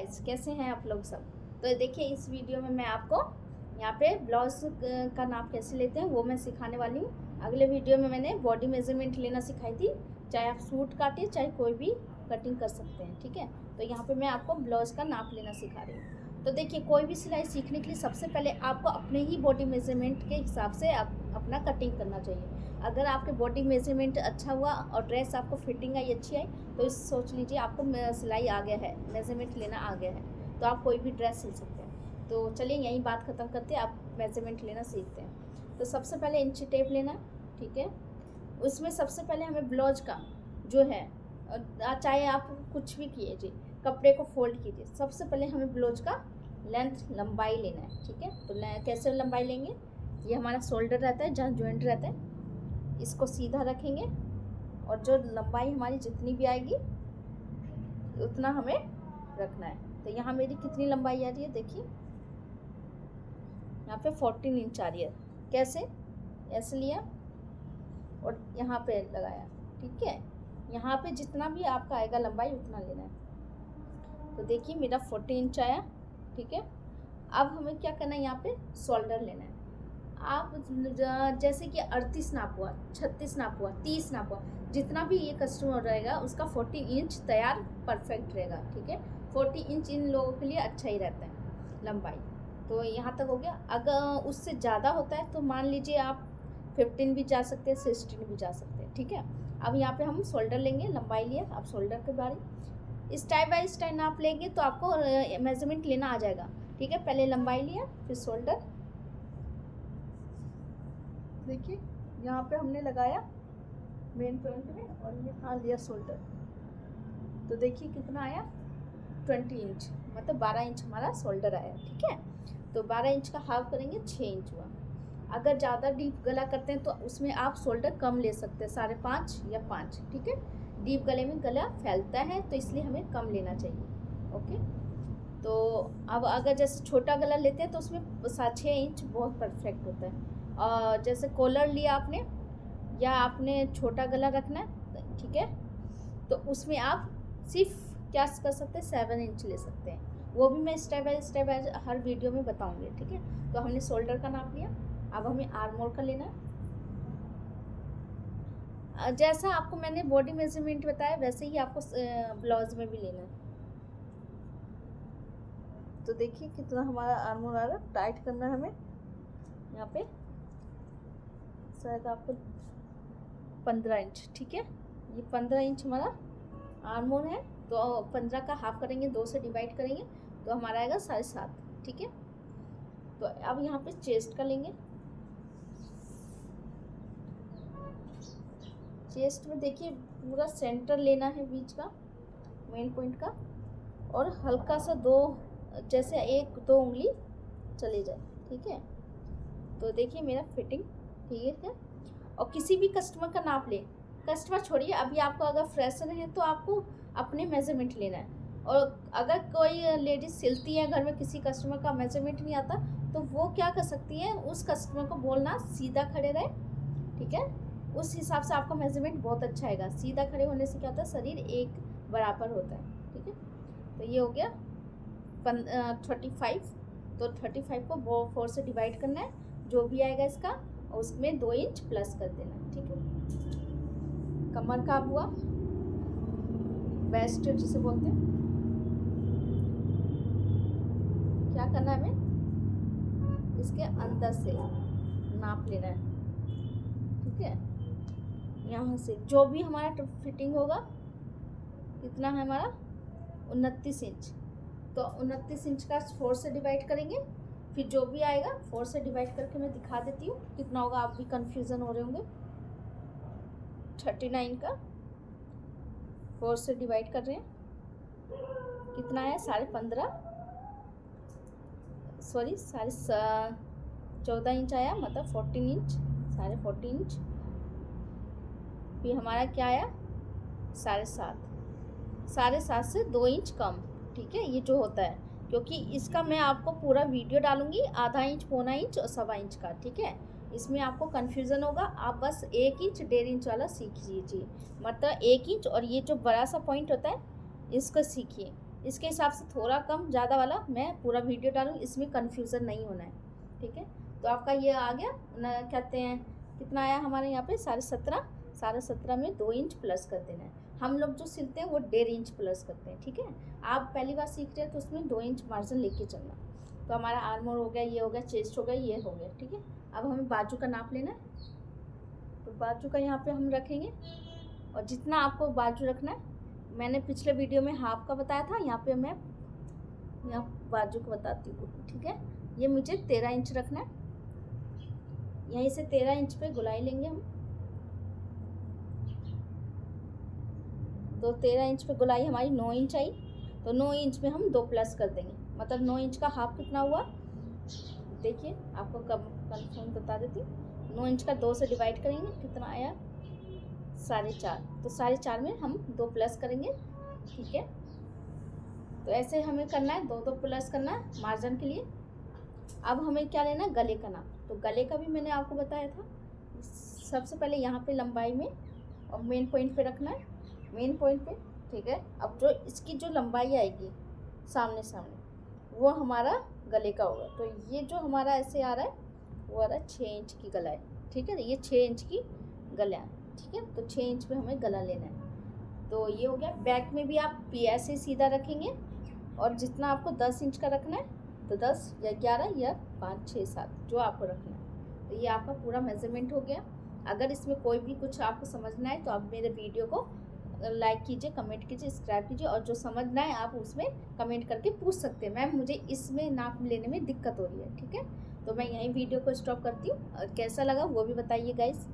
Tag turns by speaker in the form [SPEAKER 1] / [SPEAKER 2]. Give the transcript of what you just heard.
[SPEAKER 1] Guys, कैसे हैं आप लोग सब। तो देखिए, इस वीडियो में मैं आपको यहाँ पे ब्लाउज का नाप कैसे लेते हैं वो मैं सिखाने वाली हूँ। अगले वीडियो में मैंने बॉडी मेजरमेंट लेना सिखाई थी। चाहे आप सूट काटें चाहे कोई भी कटिंग कर सकते हैं, ठीक है। तो यहाँ पे मैं आपको ब्लाउज का नाप लेना सिखा रही हूँ। तो देखिए, कोई भी सिलाई सीखने के लिए सबसे पहले आपको अपने ही बॉडी मेजरमेंट के हिसाब से अपना कटिंग करना चाहिए। अगर आपके बॉडी मेजरमेंट अच्छा हुआ और ड्रेस आपको फिटिंग आई, अच्छी आई, तो इस सोच लीजिए आपको सिलाई आ गया है, मेजरमेंट लेना आ गया है, तो आप कोई भी ड्रेस सिल सकते हैं। तो चलिए यहीं बात ख़त्म करते हैं, आप मेजरमेंट लेना सीखते हैं। तो सबसे पहले इंची टेप लेना, ठीक है। उसमें सबसे पहले हमें ब्लाउज का जो है, चाहे आप कुछ भी कीजिए, कपड़े को फोल्ड कीजिए, सबसे पहले हमें ब्लाउज का लेंथ लंबाई लेना है, ठीक है। तो कैसे लंबाई लेंगे, ये हमारा शोल्डर रहता है, जहाँ जॉइंट रहता है, इसको सीधा रखेंगे और जो लंबाई हमारी जितनी भी आएगी उतना हमें रखना है। तो यहाँ मेरी कितनी लंबाई आ रही है, देखिए यहाँ पे 14 इंच आ रही है। कैसे, ऐसे लिया और यहाँ पे लगाया, ठीक है। यहाँ पे जितना भी आपका आएगा लंबाई उतना लेना है। तो देखिए मेरा 14 इंच आया, ठीक है। अब हमें क्या करना है, यहाँ पे शोल्डर लेना है। आप जैसे कि 38 नाप हुआ, 36 नाप हुआ, 30 नाप हुआ, जितना भी ये कस्टमर रहेगा उसका 40 इंच तैयार परफेक्ट रहेगा, ठीक है। 40 इंच इन लोगों के लिए अच्छा ही रहता है लंबाई। तो यहाँ तक हो गया। अगर उससे ज़्यादा होता है तो मान लीजिए आप 15 भी जा सकते हैं, 16 भी जा सकते हैं, ठीक है। अब यहाँ पे हम शोल्डर लेंगे, लंबाई लिया, अब शोल्डर के बारे स्टाइल बाय स्टाइल नाप लेंगे तो आपको मेजरमेंट लेना आ जाएगा, ठीक है। पहले लंबाई लिया, फिर शोल्डर। देखिए यहाँ पे हमने लगाया मेन पॉइंट में और यहाँ लिया शोल्डर। तो देखिए कितना आया, 20 इंच, मतलब 12 इंच हमारा शोल्डर आया, ठीक है। तो 12 इंच का हाफ करेंगे, 6 इंच हुआ। अगर ज़्यादा डीप गला करते हैं तो उसमें आप शोल्डर कम ले सकते हैं, 5.5 या 5, ठीक है। डीप गले में गला फैलता है तो इसलिए हमें कम लेना चाहिए, ओके। तो अब अगर जैसे छोटा गला लेते हैं तो उसमें 6 इंच बहुत परफेक्ट होता है। और जैसे कॉलर लिया आपने या आपने छोटा गला रखना है, ठीक है, तो उसमें आप सिर्फ क्या कर सकते हैं, 7 इंच ले सकते हैं। वो भी मैं step by step her video में बताऊंगी, ठीक है। तो हमने शोल्डर का नाप लिया, अब हमें आर्म होल का लेना है। जैसा आपको मैंने बॉडी मेजरमेंट बताया वैसे ही आपको ब्लाउज में भी लेना है। तो देखिए कितना हमारा आर्म होल आ रहा है, टाइट करना है हमें। यहाँ पे शायद आपको 15 इंच, ठीक है। ये 15 इंच हमारा आर्म होल है। तो 15 का हाफ करेंगे, 2 से डिवाइड करेंगे तो हमारा आएगा 7.5, ठीक है। तो अब यहाँ पे चेस्ट का लेंगे। चेस्ट में देखिए पूरा सेंटर लेना है, बीच का मेन पॉइंट का, और हल्का सा 2, जैसे 1-2 उंगली चले जाए, ठीक है। तो देखिए मेरा फिटिंग ठीक है। और किसी भी कस्टमर का नाप ले, कस्टमर छोड़िए, अभी आपको अगर फ्रेशर है तो आपको अपने मेजरमेंट लेना है। और अगर कोई लेडीज सिलती है घर में, किसी कस्टमर का मेजरमेंट नहीं आता तो वो क्या कर सकती है, उस कस्टमर को बोलना सीधा खड़े रहे, ठीक है। उस हिसाब से आपका मेजरमेंट बहुत अच्छा आएगा। सीधा खड़े होने से क्या होता है, शरीर एक बराबर होता है, ठीक है। तो ये हो गया 35। तो 35 को 4 से डिवाइड करना है, जो भी आएगा इसका, और उसमें 2 इंच प्लस कर देना है, ठीक है। कमर का हुआ, वेस्ट जिसे बोलते हैं, क्या करना है हमें, इसके अंदर से नाप लेना है, ठीक है। यहाँ से जो भी हमारा फिटिंग होगा, कितना है हमारा 29 इंच। तो 29 इंच का 4 से डिवाइड करेंगे, फिर जो भी आएगा 4 से डिवाइड करके मैं दिखा देती हूँ कितना होगा, आप भी कंफ्यूजन हो रहे होंगे। 39 का 4 से डिवाइड कर रहे हैं, कितना है, 15.5, सॉरी 14.5 इंच आया, मतलब 14 इंच, 14.5 इंच। फिर हमारा क्या आया, 7.5 से 2 इंच कम, ठीक है। ये जो होता है, क्योंकि इसका मैं आपको पूरा वीडियो डालूंगी, आधा इंच, पौना इंच और 1.25 इंच का, ठीक है। इसमें आपको कन्फ्यूज़न होगा, आप बस 1 इंच 1.5 इंच वाला सीख लीजिए, मतलब 1 इंच, और ये जो बड़ा सा पॉइंट होता है इसको सीखिए, इसके हिसाब से थोड़ा कम ज़्यादा वाला मैं पूरा वीडियो डालूँगी, इसमें कन्फ्यूज़न नहीं होना है, ठीक है। तो आपका ये आ गया ना, कहते हैं कितना आया हमारे यहाँ पे 17.5, 17.5 में 2 इंच प्लस कर देना है। हम लोग जो सिलते हैं वो 1.5 इंच प्लस करते हैं, ठीक है। आप पहली बार सीख रहे हैं तो उसमें 2 इंच मार्जिन लेके चलना। तो हमारा आर्म होल हो गया, ये हो गया, चेस्ट हो गया, ये हो गया, ठीक है। अब हमें बाजू का नाप लेना है, तो बाजू का यहाँ पे हम रखेंगे, और जितना आपको बाजू रखना है, मैंने पिछले वीडियो में हाफ का बताया था, यहाँ पे मैं यहाँ बाजू को बताती हूँ, ठीक है। ये मुझे 13 इंच रखना है, यहीं से 13 इंच पे गुलाई लेंगे हम। तो 13 इंच पे गुलाई हमारी 9 इंच आई, तो 9 इंच में हम 2 प्लस कर देंगे, मतलब 9 इंच का हाफ कितना हुआ, देखिए आपको कब कन्फर्म बता देती हूँ। 9 इंच का 2 से डिवाइड करेंगे, कितना आया 4.5, तो 4.5 में हम 2 प्लस करेंगे, ठीक है। तो ऐसे हमें करना है, 2 प्लस करना है मार्जिन के लिए। अब हमें क्या लेना है, गले का नाप। तो गले का भी मैंने आपको बताया था। सबसे पहले यहाँ पे लंबाई में और मेन पॉइंट पे रखना है, मेन पॉइंट पे, ठीक है। अब जो इसकी जो लंबाई आएगी सामने सामने, वो हमारा गले का होगा। तो ये जो हमारा ऐसे आ रहा है वो आ रहा है 6 इंच की गला है, ठीक है। ये 6 इंच की गला है, ठीक है। तो 6 इंच पे हमें गला लेना है। तो ये हो गया। बैक में भी आप ऐसे सीधा रखेंगे, और जितना आपको 10 इंच का रखना है तो 10 या 11 या 5, 6, 7 जो आपको रखना है। तो ये आपका पूरा मेजरमेंट हो गया। अगर इसमें कोई भी कुछ आपको समझना है तो आप मेरे वीडियो को लाइक कीजिए, कमेंट कीजिए, सब्सक्राइब कीजिए, और जो समझना है आप उसमें कमेंट करके पूछ सकते हैं, मैम मुझे इसमें नाप लेने में दिक्कत हो रही है, ठीक है। तो मैं यहीं वीडियो को स्टॉप करती हूँ, और कैसा लगा वो भी बताइए गाइस।